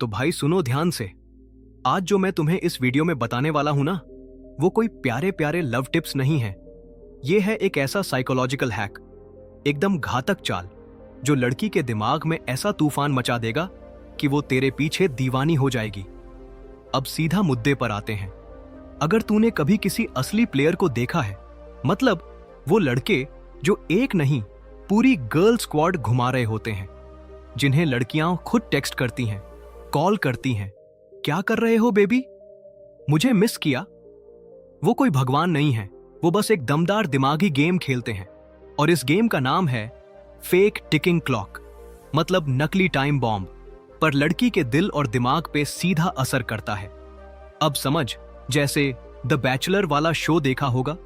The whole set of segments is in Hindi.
तो भाई सुनो ध्यान से। आज जो मैं तुम्हें इस वीडियो में बताने वाला हूं ना, वो कोई प्यारे प्यारे लव टिप्स नहीं है। ये है एक ऐसा साइकोलॉजिकल हैक, एकदम घातक चाल, जो लड़की के दिमाग में ऐसा तूफान मचा देगा कि वो तेरे पीछे दीवानी हो जाएगी। अब सीधा मुद्दे पर आते हैं। अगर तूने कभी किसी असली प्लेयर को देखा है, मतलब वो लड़के जो एक नहीं पूरी गर्ल स्क्वाड घुमा रहे होते हैं, जिन्हें लड़कियां खुद टेक्स्ट करती हैं, कॉल करती हैं, क्या कर रहे हो बेबी, मुझे मिस किया। वो कोई भगवान नहीं है, वो बस एक दमदार दिमागी गेम खेलते हैं। और इस गेम का नाम है फेक टिकिंग क्लॉक, मतलब नकली टाइम बॉम्ब, पर लड़की के दिल और दिमाग पे सीधा असर करता है। अब समझ, जैसे द बैचलर वाला शो देखा होगा,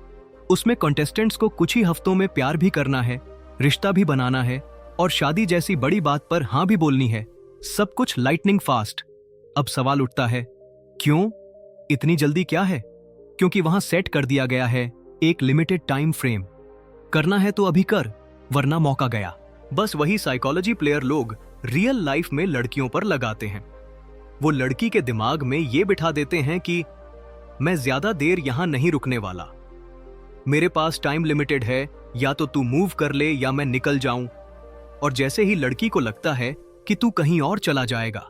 उसमें कंटेस्टेंट्स को कुछ ही हफ्तों में प्यार भी करना है, रिश्ता भी बनाना है और शादी जैसी बड़ी बात पर हां भी बोलनी है, सब कुछ लाइटनिंग फास्ट। अब सवाल उठता है, क्यों, इतनी जल्दी क्या है? क्योंकि वहां सेट कर दिया गया है एक लिमिटेड टाइम फ्रेम। करना है तो अभी कर, वरना मौका गया। बस वही साइकोलॉजी प्लेयर लोग रियल लाइफ में लड़कियों पर लगाते हैं। वो लड़की के दिमाग में ये बिठा देते हैं कि मैं ज्यादा देर यहां नहीं रुकने वाला, मेरे पास टाइम लिमिटेड है, या तो तू मूव कर ले या मैं निकल जाऊं। और जैसे ही लड़की को लगता है कि तू कहीं और चला जाएगा,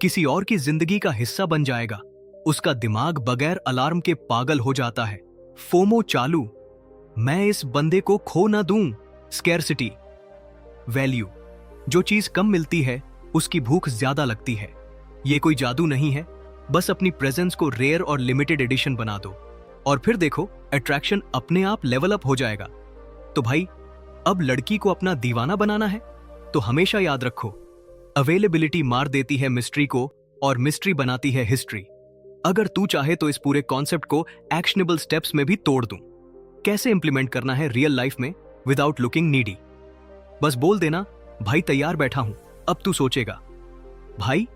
किसी और की जिंदगी का हिस्सा बन जाएगा, उसका दिमाग बगैर अलार्म के पागल हो जाता है। फोमो चालू, मैं इस बंदे को खो ना दूं। स्कैरसिटी वैल्यू, जो चीज कम मिलती है उसकी भूख ज्यादा लगती है। ये कोई जादू नहीं है, बस अपनी प्रेजेंस को रेयर और लिमिटेड एडिशन बना दो और फिर देखो अट्रैक्शन अपने आप लेवल अप हो जाएगा। तो भाई, अब लड़की को अपना दीवाना बनाना है तो हमेशा याद रखो, अवेलेबिलिटी मार देती है मिस्ट्री को और मिस्ट्री बनाती है हिस्ट्री। अगर तू चाहे तो इस पूरे कॉन्सेप्ट को एक्शनेबल स्टेप्स में भी तोड़ दूं। कैसे इंप्लीमेंट करना है रियल लाइफ में विदाउट लुकिंग नीडी। बस बोल देना, भाई तैयार बैठा हूं, अब तू सोचेगा। भाई,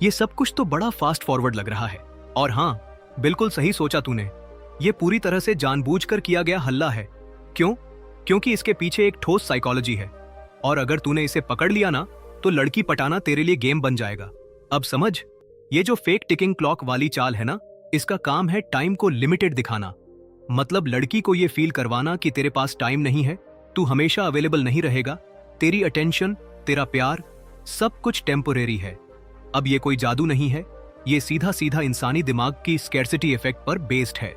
ये सब कुछ तो बड़ा फास्ट फॉरवर्ड लग रहा है। और हां, बिल्कुल सही सोचा तूने, ये पूरी तरह से जानबूझकर किया गया हल्ला है। क्यों? क्योंकि इसके पीछे एक ठोस साइकोलॉजी है, और अगर तूने इसे पकड़ लिया ना, तो लड़की पटाना तेरे लिए गेम बन जाएगा। अब समझ, ये जो फेक टिकिंग क्लॉक वाली चाल है ना, इसका काम है टाइम को लिमिटेड दिखाना। मतलब लड़की को ये फील करवाना कि तेरे पास टाइम नहीं है, तू हमेशा अवेलेबल नहीं रहेगा, तेरी अटेंशन, तेरा प्यार, सब कुछ टेम्पोरेरी है। अब ये कोई जादू नहीं है, ये सीधा सीधा इंसानी दिमाग की स्कैरसिटी इफेक्ट पर बेस्ड है।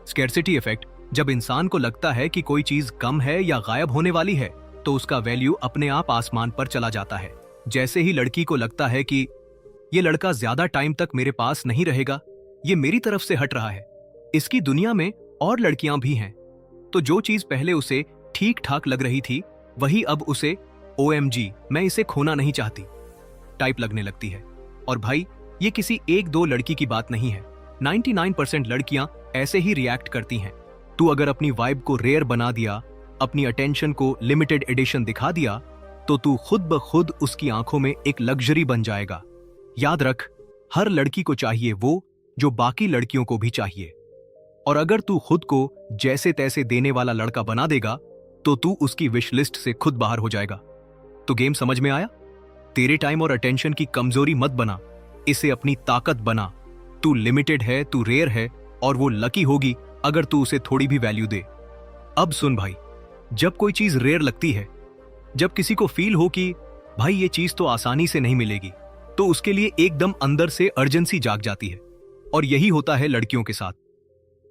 स्कैरसिटी इफेक्ट, जब इंसान को लगता है कि कोई चीज कम है या गायब होने वाली है, तो उसका वैल्यू अपने आप आसमान पर चला जाता है। जैसे ही लड़की को लगता है कि ये लड़का ज्यादा टाइम तक मेरे पास नहीं रहेगा, ये मेरी तरफ से हट रहा है, इसकी दुनिया में और लड़कियां भी हैं, तो जो चीज पहले उसे ठीक ठाक लग रही थी, वही अब उसे OMG, मैं इसे खोना नहीं चाहती टाइप लगने लगती है। और भाई, ये किसी एक दो लड़की की बात नहीं है, 99% लड़कियां ऐसे ही रिएक्ट करती हैं। तू अगर अपनी वाइब को रेयर बना दिया, अपनी अटेंशन को लिमिटेड एडिशन दिखा दिया, तो तू खुद ब खुद उसकी आंखों में एक लग्जरी बन जाएगा। याद रख, हर लड़की को चाहिए वो जो बाकी लड़कियों को भी चाहिए। और अगर तू खुद को जैसे तैसे देने वाला लड़का बना देगा, तो तू उसकी विश लिस्ट से खुद बाहर हो जाएगा। तो गेम समझ में आया? तेरे टाइम और अटेंशन की कमजोरी मत बना, इसे अपनी ताकत बना। तू लिमिटेड है, तू रेयर है, और वो लकी होगी अगर तू उसे थोड़ी भी वैल्यू दे। अब सुन भाई, जब कोई चीज रेयर लगती है, जब किसी को फील हो कि भाई ये चीज तो आसानी से नहीं मिलेगी, तो उसके लिए एकदम अंदर से अर्जेंसी जाग जाती है। और यही होता है लड़कियों के साथ।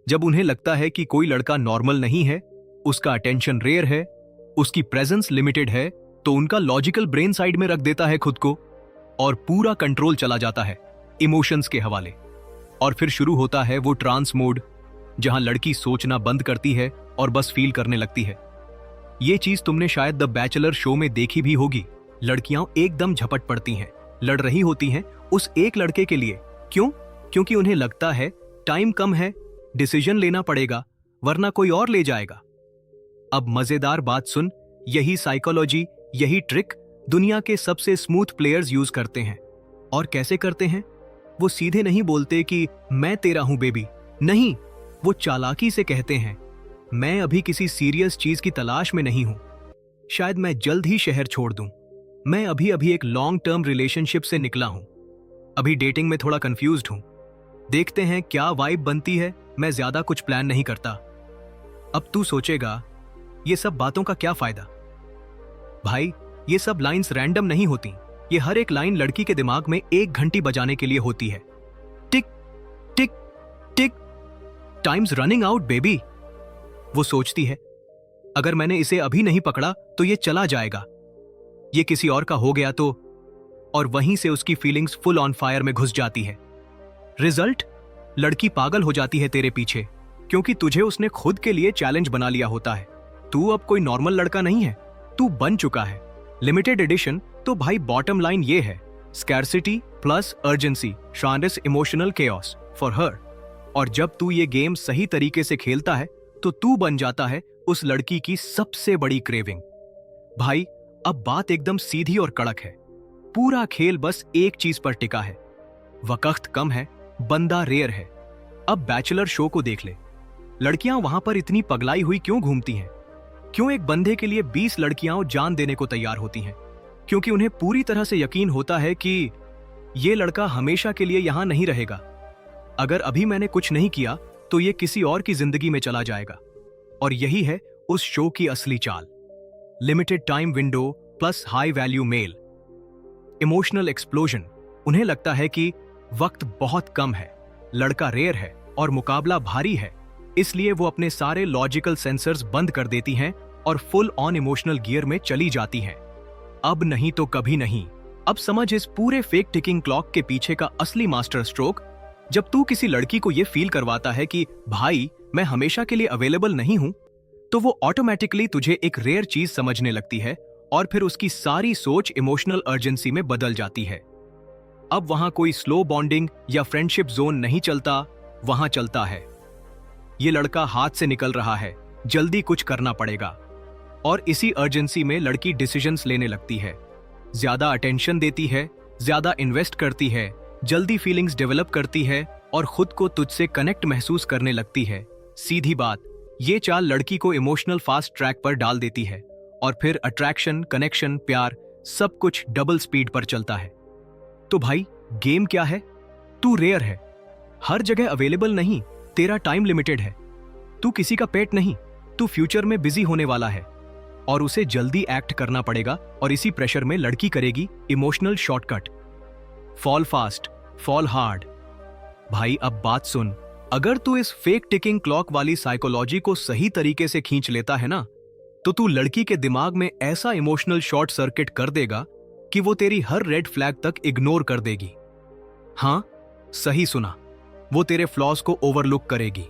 जब उन्हें लगता है कि कोई लड़का नॉर्मल नहीं है, उसका अटेंशन रेयर है, उसकी प्रेजेंस लिमिटेड है, तो उनका लॉजिकल ब्रेन साइड में रख देता है खुद को, और पूरा कंट्रोल चला जाता है इमोशंस के हवाले। और फिर शुरू होता है वो ट्रांस मोड, जहां लड़की सोचना बंद करती है और बस फील करने लगती है। ये चीज तुमने शायद द बैचलर शो में देखी भी होगी। लड़कियां एकदम झपट पड़ती हैं, लड़ रही होती हैं उस एक लड़के के लिए। क्यों? क्योंकि उन्हें लगता है टाइम कम है, डिसीजन लेना पड़ेगा, वरना कोई और ले जाएगा। अब मजेदार बात सुन, यही साइकोलॉजी, यही ट्रिक दुनिया के सबसे स्मूथ प्लेयर्स यूज करते हैं। और कैसे करते हैं? वो सीधे नहीं बोलते कि मैं तेरा हूं बेबी, नहीं, वो चालाकी से कहते हैं, मैं अभी किसी सीरियस चीज की तलाश में नहीं हूं, शायद मैं जल्द ही शहर छोड़ दूं, मैं अभी अभी एक लॉन्ग टर्म रिलेशनशिप से निकला हूं, अभी डेटिंग में थोड़ा कंफ्यूज्ड हूं। देखते हैं क्या वाइब बनती है, मैं ज्यादा कुछ प्लान नहीं करता। अब तू सोचेगा ये सब बातों का क्या फायदा? भाई, ये सब लाइंस रैंडम नहीं होती। ये हर एक लाइन लड़की के दिमाग में एक घंटी बजाने के लिए होती है। टिक टिक टिक, टाइम्स रनिंग आउट बेबी। वो सोचती है अगर मैंने इसे अभी नहीं पकड़ा तो ये चला जाएगा, ये किसी और का हो गया तो, और वहीं से उसकी फीलिंग्स फुल ऑन फायर में घुस जाती है। रिजल्ट, लड़की पागल हो जाती है तेरे पीछे, क्योंकि तुझे उसने खुद के लिए चैलेंज बना लिया होता है। तू अब कोई नॉर्मल लड़का नहीं है, तू बन चुका है लिमिटेड एडिशन। तो भाई बॉटम लाइन ये है, स्कैर्सिटी प्लस अर्जेंसी शांडिस इमोशनल केओस फॉर हर। और जब तू ये गेम सही तरीके से खेलता है तो तू बन जाता है उस लड़की की सबसे बड़ी क्रेविंग। भाई, अब बात एकदम सीधी और कड़क है। पूरा खेल बस एक चीज पर टिका है, वक्त कम है, बंदा रेयर है। अब बैचलर शो को देख ले, लड़कियां वहां पर इतनी पगलाई हुई क्यों घूमती हैं? क्यों एक बंदे के लिए 20 लड़कियां जान देने को तैयार होती हैं? क्योंकि उन्हें पूरी तरह से यकीन होता है कि ये लड़का हमेशा के लिए यहां नहीं रहेगा। अगर अभी मैंने कुछ नहीं किया तो ये किसी और की जिंदगी में चला जाएगा। और यही है उस शो की असली चाल, limited time window plus high value male, emotional explosion. उन्हें लगता है कि वक्त बहुत कम है, लड़का रेयर है और मुकाबला भारी है, इसलिए वो अपने सारे लॉजिकल सेंसर्स बंद कर देती हैं और फुल ऑन इमोशनल गियर में चली जाती हैं। अब नहीं तो कभी नहीं। अब समझ इस पूरे फेक टिकिंग क्लॉक के पीछे का असली मास्टर स्ट्रोक। जब तू किसी लड़की को ये फील करवाता है कि भाई मैं हमेशा के लिए अवेलेबल नहीं हूं, तो वो ऑटोमेटिकली तुझे एक रेयर चीज समझने लगती है और फिर उसकी सारी सोच इमोशनल अर्जेंसी में बदल जाती है। अब वहां कोई स्लो बॉन्डिंग या फ्रेंडशिप जोन नहीं चलता, वहां चलता है ये लड़का हाथ से निकल रहा है, जल्दी कुछ करना पड़ेगा। और इसी अर्जेंसी में लड़की डिसीजंस लेने लगती है, ज्यादा अटेंशन देती है, ज्यादा इन्वेस्ट करती है, जल्दी फीलिंग्स डेवलप करती है और खुद को तुझसे कनेक्ट महसूस करने लगती है। सीधी बात, ये चाल लड़की को इमोशनल फास्ट ट्रैक पर डाल देती है और फिर अट्रैक्शन, कनेक्शन, प्यार सब कुछ डबल स्पीड पर चलता है। तो भाई गेम क्या है? तू रेयर है, हर जगह अवेलेबल नहीं, तेरा टाइम लिमिटेड है। तू किसी का पेट नहीं, तू फ्यूचर में बिजी होने वाला है और उसे जल्दी एक्ट करना पड़ेगा। और इसी प्रेशर में लड़की करेगी emotional shortcut, fall fast, fall hard. भाई अब बात सुन, अगर तू इस फेक टिकिंग क्लॉक वाली साइकोलॉजी को सही तरीके से खींच लेता है ना, तो तू लड़की के दिमाग में ऐसा इमोशनल शॉर्ट सर्किट कर देगा कि वो तेरी हर रेड फ्लैग तक इग्नोर कर देगी। हां, सही सुना, वो तेरे फ्लॉज को ओवरलुक करेगी,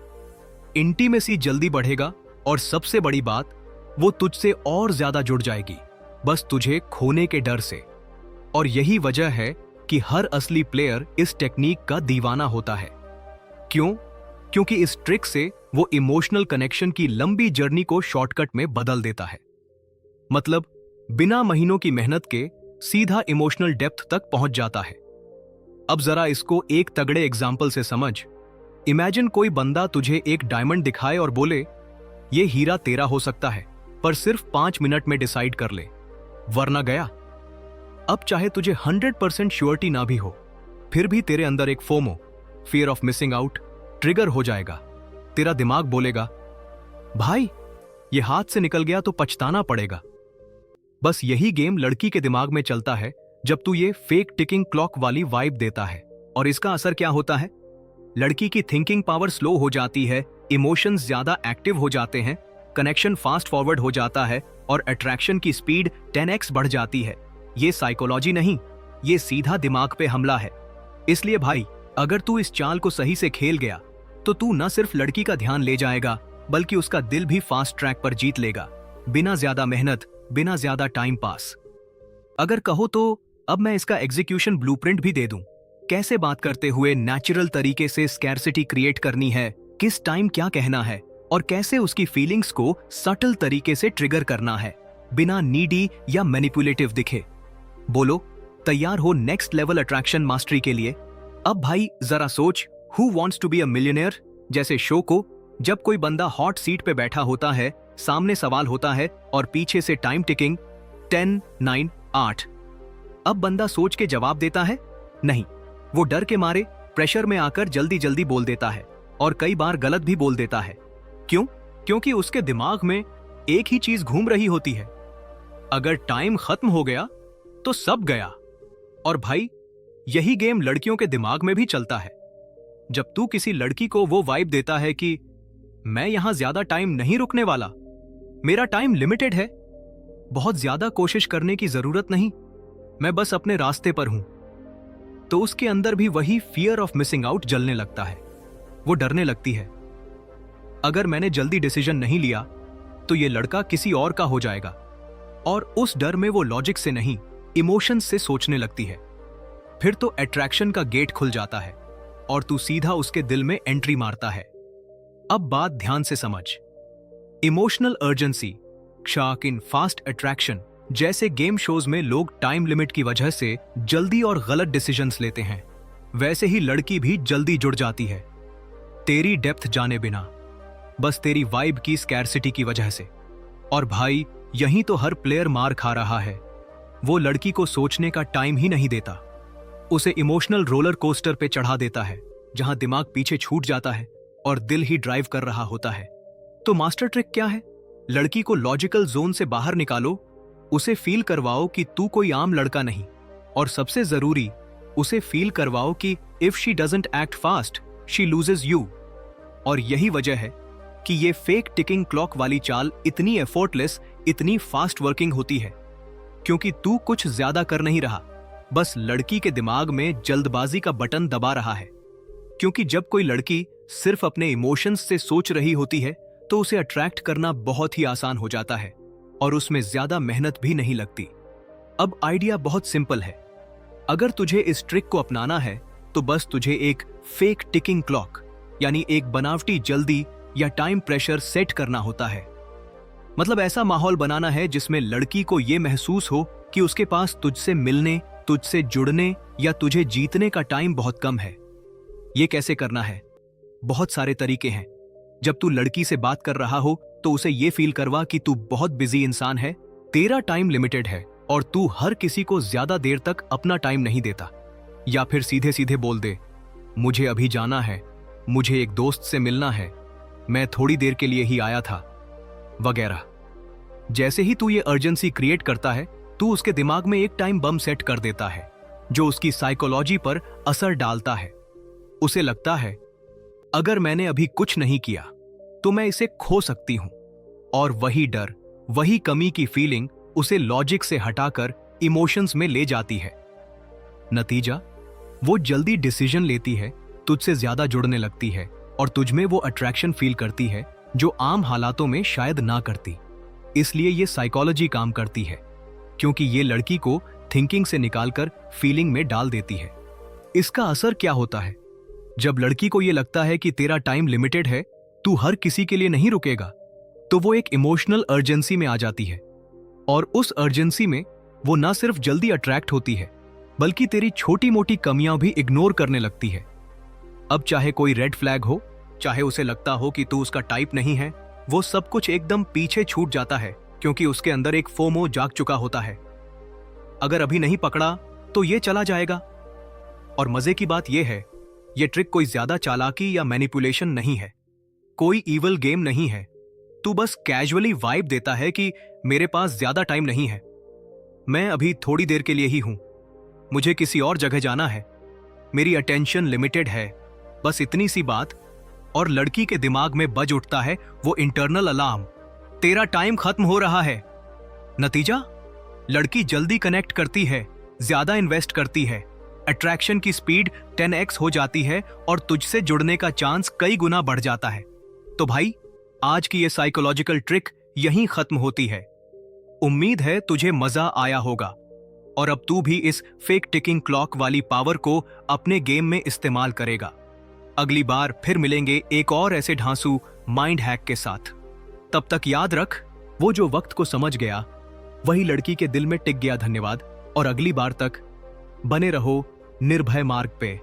इंटीमेसी जल्दी बढ़ेगा और सबसे बड़ी बात, वो तुझसे और ज्यादा जुड़ जाएगी, बस तुझे खोने के डर से। और यही वजह है कि हर असली प्लेयर इस टेक्निक का दीवाना होता है। क्यों? क्योंकि इस ट्रिक से वो इमोशनल कनेक्शन की लंबी जर्नी को शॉर्टकट में बदल देता है। मतलब बिना महीनों की मेहनत के सीधा इमोशनल डेप्थ तक पहुंच जाता है। अब जरा इसको एक तगड़े एग्जाम्पल से समझ। इमेजिन कोई बंदा तुझे एक डायमंड दिखाए और बोले ये हीरा तेरा हो सकता है, पर सिर्फ 5 मिनट में डिसाइड कर ले, वरना गया। अब चाहे तुझे 100% श्योरिटी ना भी हो, फिर भी तेरे अंदर एक FOMO, fear of missing out, trigger हो जाएगा। तेरा दिमाग बोलेगा भाई ये हाथ से निकल गया तो पछताना पड़ेगा। बस यही गेम लड़की के दिमाग में चलता है जब तू ये फेक टिकिंग क्लॉक वाली वाइब देता है। और इसका असर क्या होता है? लड़की की थिंकिंग पावर स्लो हो जाती है, इमोशंस ज्यादा एक्टिव हो जाते हैं, कनेक्शन फास्ट फॉरवर्ड हो जाता है और अट्रैक्शन की स्पीड 10x बढ़ जाती है। ये साइकोलॉजी नहीं, ये सीधा दिमाग पे हमला है। इसलिए भाई अगर तू इस चाल को सही से खेल गया तो तू न सिर्फ लड़की का ध्यान ले जाएगा बल्कि उसका दिल भी फास्ट ट्रैक पर जीत लेगा, बिना ज्यादा मेहनत, बिना ज्यादा टाइम पास। अगर कहो तो अब मैं इसका एग्जीक्यूशन ब्लूप्रिंट भी दे दूं, कैसे बात करते हुए नेचुरल तरीके से स्कैर्सिटी क्रिएट करनी है, किस टाइम क्या कहना है और कैसे उसकी फीलिंग्स को सटल तरीके से ट्रिगर करना है बिना नीडी या मैनिपुलेटिव दिखे। बोलो तैयार हो नेक्स्ट लेवल अट्रैक्शन मास्टरी के लिए? अब भाई जरा सोच, who wants to be a millionaire जैसे शो को जब कोई बंदा हॉट सीट पे बैठा होता है, सामने सवाल होता है और पीछे से टाइम टिकिंग 10, 9, 8। अब बंदा सोच के जवाब देता है नहीं, वो डर के मारे प्रेशर में आकर जल्दी जल्दी बोल देता है और कई बार गलत भी बोल देता है। क्यों? क्योंकि उसके दिमाग में एक ही चीज घूम रही होती है, अगर टाइम खत्म हो गया तो सब गया। और भाई, यही गेम लड़कियों के दिमाग में भी चलता है। जब तू किसी लड़की को वो वाइब देता है कि मैं यहां ज्यादा टाइम नहीं रुकने वाला, मेरा टाइम लिमिटेड है, बहुत ज्यादा कोशिश करने की जरूरत नहीं, मैं बस अपने रास्ते पर हूं, तो उसके अंदर भी वही फियर ऑफ मिसिंग आउट जलने लगता है। वो डरने लगती है, अगर मैंने जल्दी डिसीजन नहीं लिया तो ये लड़का किसी और का हो जाएगा। और उस डर में वो लॉजिक से नहीं, इमोशंस से सोचने लगती है। फिर तो अट्रैक्शन का गेट खुल जाता है और तू सीधा उसके दिल में एंट्री मारता है। अब बात ध्यान से समझ। इमोशनल अर्जेंसी, शार्क इन फास्ट अट्रैक्शन जैसे गेम शोज में लोग टाइम लिमिट की वजह से जल्दी और गलत डिसीजंस लेते हैं, वैसे ही लड़की भी जल्दी जुड़ जाती है, तेरी डेप्थ जाने बिना, बस तेरी वाइब की स्कैरसिटी की वजह से। और भाई, यहीं तो हर प्लेयर मार खा रहा है। वो लड़की को सोचने का टाइम ही नहीं देता, उसे इमोशनल रोलर कोस्टर पे चढ़ा देता है, जहां दिमाग पीछे छूट जाता है और दिल ही ड्राइव कर रहा होता है। तो मास्टर ट्रिक क्या है? लड़की को लॉजिकल जोन से बाहर निकालो, उसे फील करवाओ कि तू कोई आम लड़का नहीं, और सबसे जरूरी, उसे फील करवाओ कि if she doesn't act fast she loses you. और यही वजह है कि ये फेक टिकिंग क्लॉक वाली चाल इतनी एफर्टलेस, इतनी फास्ट वर्किंग होती है, क्योंकि तू कुछ ज्यादा कर नहीं रहा, बस लड़की के दिमाग में जल्दबाजी का बटन दबा रहा है। क्योंकि जब कोई लड़की सिर्फ अपने इमोशंस से सोच रही होती है तो उसे अट्रैक्ट करना बहुत ही आसान हो जाता है और उसमें ज्यादा मेहनत भी नहीं लगती। अब आइडिया बहुत सिंपल है, अगर तुझे इस ट्रिक को अपनाना है तो बस तुझे एक फेक टिकिंग क्लॉक यानी एक बनावटी जल्दी या टाइम प्रेशर सेट करना होता है। मतलब ऐसा माहौल बनाना है जिसमें लड़की को यह महसूस हो कि उसके पास तुझसे मिलने, तुझसे जुड़ने या तुझे जीतने का टाइम बहुत कम है। यह कैसे करना है? बहुत सारे तरीके हैं। जब तू लड़की से बात कर रहा हो तो उसे यह फील करवा कि तू बहुत बिजी इंसान है, तेरा टाइम लिमिटेड है और तू हर किसी को ज्यादा देर तक अपना टाइम नहीं देता। या फिर सीधे सीधे बोल दे, मुझे अभी जाना है, मुझे एक दोस्त से मिलना है, मैं थोड़ी देर के लिए ही आया था, वगैरह। जैसे ही तू ये अर्जेंसी क्रिएट करता है, तू उसके दिमाग में एक टाइम बम सेट कर देता है जो उसकी साइकोलॉजी पर असर डालता है। उसे लगता है अगर मैंने अभी कुछ नहीं किया तो मैं इसे खो सकती हूं, और वही डर, वही कमी की फीलिंग उसे लॉजिक से हटाकर इमोशंस में ले जाती है। नतीजा, वो जल्दी डिसीजन लेती है, तुझसे ज्यादा जुड़ने लगती है और तुझमें वो अट्रैक्शन फील करती है जो आम हालातों में शायद ना करती। इसलिए ये साइकोलॉजी काम करती है, क्योंकि ये लड़की को थिंकिंग से निकालकर फीलिंग में डाल देती है। इसका असर क्या होता है? जब लड़की को ये लगता है कि तेरा टाइम लिमिटेड है, तू हर किसी के लिए नहीं रुकेगा, तो वो एक इमोशनल अर्जेंसी में आ जाती है। और उस अर्जेंसी में वो ना सिर्फ जल्दी अट्रैक्ट होती है, बल्कि तेरी छोटी मोटी कमियां भी इग्नोर करने लगती है। अब चाहे कोई रेड फ्लैग हो, चाहे उसे लगता हो कि तू उसका टाइप नहीं है, वो सब कुछ एकदम पीछे छूट जाता है, क्योंकि उसके अंदर एक फोमो जाग चुका होता है। अगर अभी नहीं पकड़ा तो ये चला जाएगा। और मजे की बात यह है, ये ट्रिक कोई ज्यादा चालाकी या मैनिपुलेशन नहीं है, कोई इवल गेम नहीं है। तू बस कैजुअली वाइब देता है कि मेरे पास ज्यादा टाइम नहीं है, मैं अभी थोड़ी देर के लिए ही हूं, मुझे किसी और जगह जाना है, मेरी अटेंशन लिमिटेड है, बस इतनी सी बात। और लड़की के दिमाग में बज उठता है वो इंटरनल अलार्म, तेरा टाइम खत्म हो रहा है। नतीजा, लड़की जल्दी कनेक्ट करती है, ज्यादा इन्वेस्ट करती है, अट्रैक्शन की स्पीड 10x हो जाती है और तुझसे जुड़ने का चांस कई गुना बढ़ जाता है। तो भाई, आज की ये साइकोलॉजिकल ट्रिक यहीं खत्म होती है। उम्मीद है तुझे मजा आया होगा और अब तू भी इस फेक टिकिंग क्लॉक वाली पावर को अपने गेम में इस्तेमाल करेगा। अगली बार फिर मिलेंगे एक और ऐसे ढांसू माइंड हैक के साथ। तब तक याद रख, वो जो वक्त को समझ गया वही लड़की के दिल में टिक गया। धन्यवाद, और अगली बार तक बने रहो निर्भय मार्ग पे।